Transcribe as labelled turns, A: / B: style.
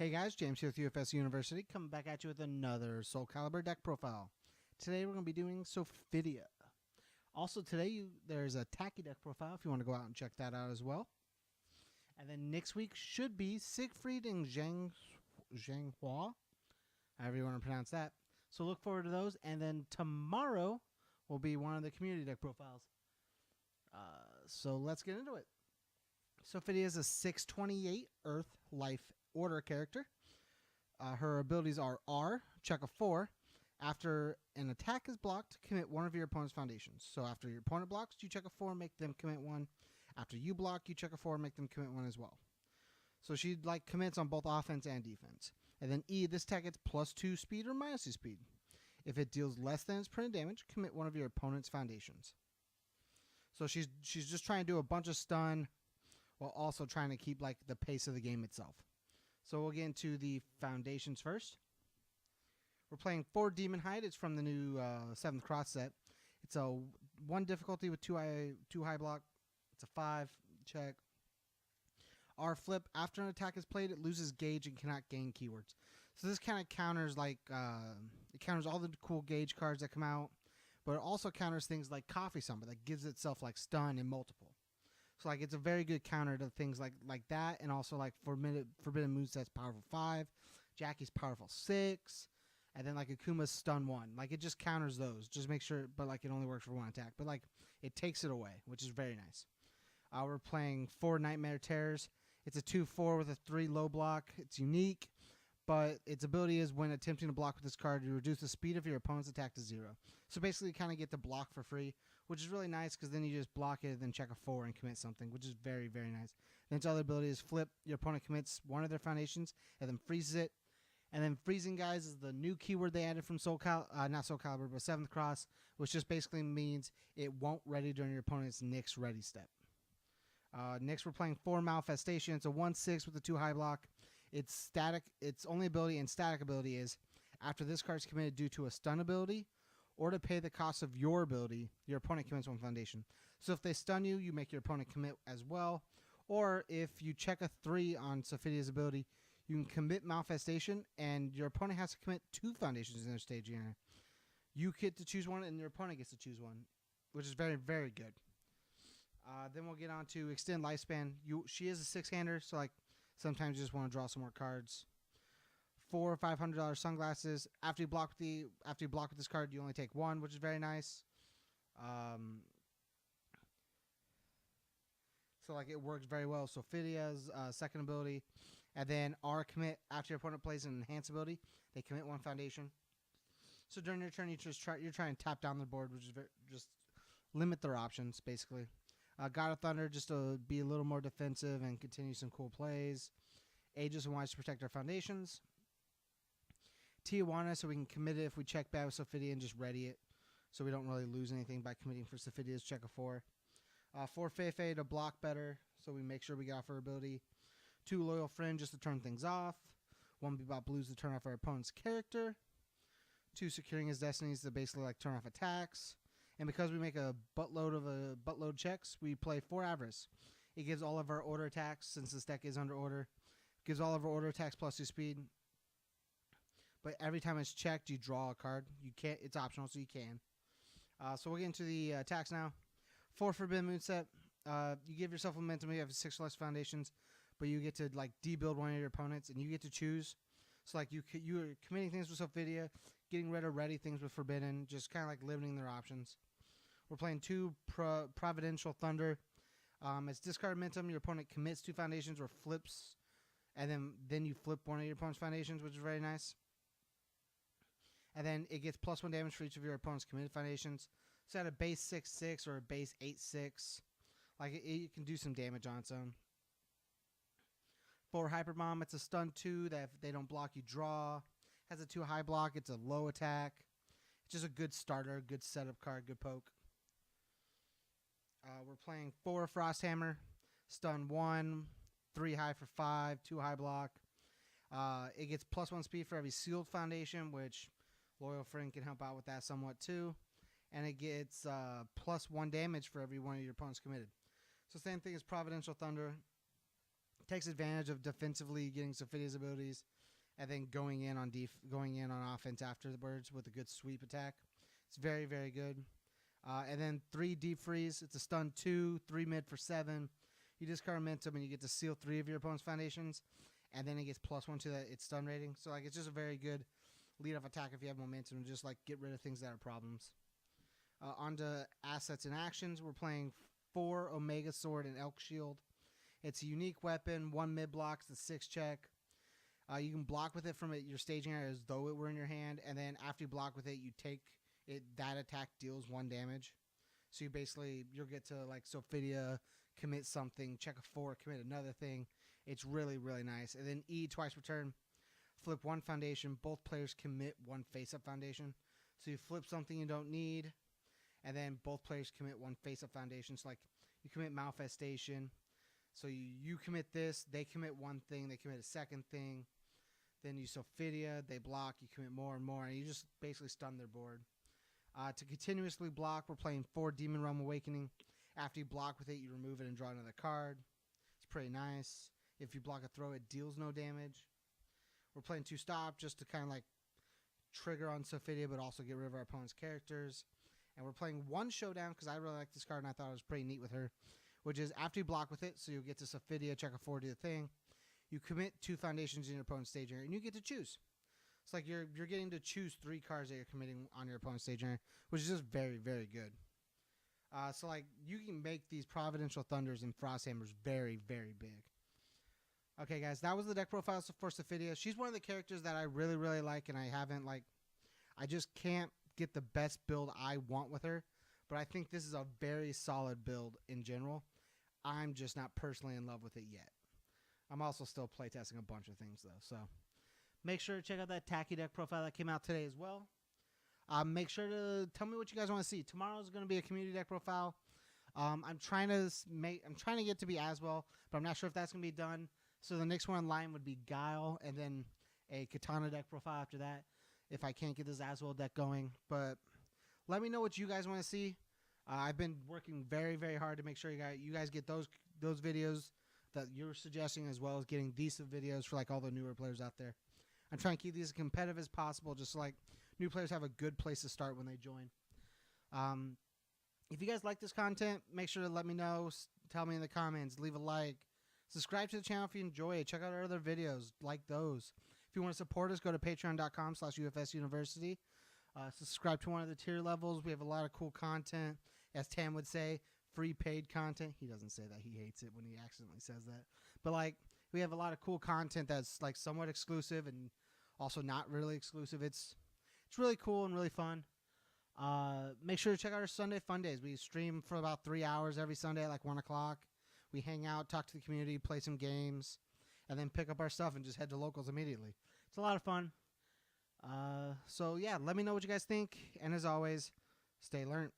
A: Hey guys, James here with UFSU University, coming back at you with another Soul Calibur deck profile. Today we're going to be doing Sophitia. Also today there's a Taki deck profile if you want to go out and check that out as well. And then next week should be Siegfried and Zhanghua, however you want to pronounce that. So look forward to those. And then tomorrow will be one of the community deck profiles. So let's get into it. Sophitia is a 628 Earth Life Order character. Her abilities are R, check a 4. After an attack is blocked, commit one of your opponent's foundations. So after your opponent blocks, you check a 4, make them commit 1. After you block, you check a 4, make them commit 1 as well. So she commits on both offense and defense. And then E, this attack gets +2 speed or -2 speed. If it deals less than its printed damage, commit one of your opponent's foundations. So she's just trying to do a bunch of stun while also trying to keep the pace of the game itself. So we'll get into the foundations first. We're playing 4 Demon Hide. It's from the new 7th Cross set. It's a 1 difficulty with 2 high block. It's a 5 check. R flip. After an attack is played, it loses gauge and cannot gain keywords. So this kind of counters it counters all the cool gauge cards that come out, but it also counters things like Coffee Summer that gives itself stun and multiple. So it's a very good counter to things like that, and also Forbidden Moonset's powerful 5, Jackie's powerful 6, and then Akuma's stun 1. It just counters those. Just make sure, but it only works for 1 attack. But it takes it away, which is very nice. We're playing 4 Nightmare Terrors. It's a 2/4 with a 3 low block. It's unique, but its ability is when attempting to block with this card, you reduce the speed of your opponent's attack to 0. So basically, you kind of get the block for free, which is really nice because then you just block it and then check a 4 and commit something, which is very, very nice. Then its other ability is flip. Your opponent commits one of their foundations and then freezes it. And then freezing, guys, is the new keyword they added from not Soul Calibur, but 7th Cross, which just basically means it won't ready during your opponent's next ready step. Next, we're playing 4 Malfestation. It's a 1/6 with a 2 high block. Its static. Its only ability and static ability is after this card is committed due to a stun ability or to pay the cost of your ability, your opponent commits 1 foundation. So if they stun you, you make your opponent commit as well. Or if you check a 3 on Sophitia's ability, you can commit Malfestation, and your opponent has to commit 2 foundations in their stage here. You get to choose one, and your opponent gets to choose one, which is very, very good. Then we'll get on to Extend Lifespan. She is a 6-hander, so sometimes you just want to draw some more cards. 4 $500 sunglasses. After you block with this card, you only take 1, which is very nice. So it works very well. Sophitia's second ability, and then R commit after your opponent plays an enhance ability. They commit 1 foundation. So during your turn, you're trying to tap down the board, which is just limit their options basically. God of Thunder, just to be a little more defensive and continue some cool plays. Aegis and Wise to protect our foundations. Tijuana, so we can commit it if we check bad with Sophitia and just ready it, so we don't really lose anything by committing for Sophitia's check of 4. 4 Feifei to block better, so we make sure we get off her ability. 2 Loyal Friend just to turn things off. 1 Bebop Blues to turn off our opponent's character. 2 Securing His Destinies to basically turn off attacks. And because we make a buttload checks, we play 4 Avarice. It gives all of our order attacks, since this deck is under order. Gives all of our order attacks +2 speed. But every time it's checked, you draw a card. You can't. It's optional, so you can. So we'll get into the attacks now. 4 Forbidden Moonset. You give yourself momentum. You have 6 or less foundations, but you get to debuild one of your opponents, and you get to choose. So you're committing things with Sophitia, getting rid of ready things with Forbidden, just kind of limiting their options. We're playing 2 Providential Thunder. It's discard momentum. Your opponent commits 2 foundations or flips, and then you flip one of your opponent's foundations, which is very nice. And then it gets +1 damage for each of your opponent's committed foundations. So at a base 6/6 or a base 8/6, it can do some damage on its own. 4 Hyper Bomb. It's a stun 2 that if they don't block, you draw. Has a 2 high block. It's a low attack. It's just a good starter, good setup card, good poke. We're playing 4 Frost Hammer. Stun 1, 3 high for 5, 2 high block. It gets +1 speed for every sealed foundation, which Loyal Friend can help out with that somewhat too. And it gets +1 damage for every one of your opponents committed. So same thing as Providential Thunder. Takes advantage of defensively getting Sophitia's abilities. and then going in on offense afterwards with a good sweep attack. It's very, very good. And then 3 deep freeze. It's a stun 2, 3 mid for 7. You discard momentum and you get to seal 3 of your opponent's foundations, and then it gets +1 to its stun rating. So like it's just a very good lead-off attack if you have momentum, and just like get rid of things that are problems. On to assets and actions. We're playing 4 Omega Sword and Elk Shield. It's a unique weapon, 1 mid blocks, the 6 check. You can block with it from your staging area as though it were in your hand, and then after you block with it, you take it. That attack deals 1 damage. So you'll get to like Sophitia, commit something, check a 4, commit another thing. It's really, really nice. And then E twice per turn, flip 1 foundation. Both players commit 1 face-up foundation. So you flip something you don't need, and then both players commit 1 face-up foundation. So like you commit Malfestation. So you commit this, they commit 1 thing, they commit a second thing. Then you Sophitia, they block, you commit more and more, and you just basically stun their board. To continuously block, we're playing 4 Demon Realm Awakening. After you block with it, you remove it and draw another card. It's pretty nice. If you block a throw, it deals no damage. We're playing 2 Stop just to kind of like trigger on Sophitia, but also get rid of our opponent's characters. And we're playing 1 Showdown because I really like this card and I thought it was pretty neat with her, which is after you block with it, so you'll get to Sophitia, check a 4, do the thing. You commit 2 foundations in your opponent's stage area, and you get to choose. It's like you're getting to choose 3 cards that you're committing on your opponent's stage area, which is just very, very good. So like you can make these Providential Thunders and Frosthammers very, very big. Okay, guys, that was the deck profile for Sophitia. She's one of the characters that I really, really like, and I just can't get the best build I want with her. But I think this is a very solid build in general. I'm just not personally in love with it yet. I'm also still playtesting a bunch of things, though. So make sure to check out that Taki deck profile that came out today as well. Make sure to tell me what you guys want to see. Tomorrow's going to be a community deck profile. I'm trying to get to be Aswell, but I'm not sure if that's going to be done. So the next one in line would be Guile, and then a Katana deck profile after that, if I can't get this Aswell deck going. But let me know what you guys want to see. I've been working very, very hard to make sure you guys get those videos that you're suggesting, as well as getting decent videos for like all the newer players out there. I'm trying to keep these as competitive as possible, just so like new players have a good place to start when they join. If you guys like this content, make sure to let me know. Tell me in the comments. Leave a like. Subscribe to the channel if you enjoy it. Check out our other videos like those. If you want to support us, go to patreon.com/UFSU University. Subscribe to one of the tier levels. We have a lot of cool content. As Tam would say, free paid content. He doesn't say that. He hates it when he accidentally says that. But like, we have a lot of cool content that's like somewhat exclusive and also not really exclusive. It's really cool and really fun. Make sure to check out our Sunday Fun Days. We stream for about 3 hours every Sunday at like 1 o'clock. We hang out, talk to the community, play some games, and then pick up our stuff and just head to locals immediately. It's a lot of fun. So yeah, let me know what you guys think. And as always, stay learnt.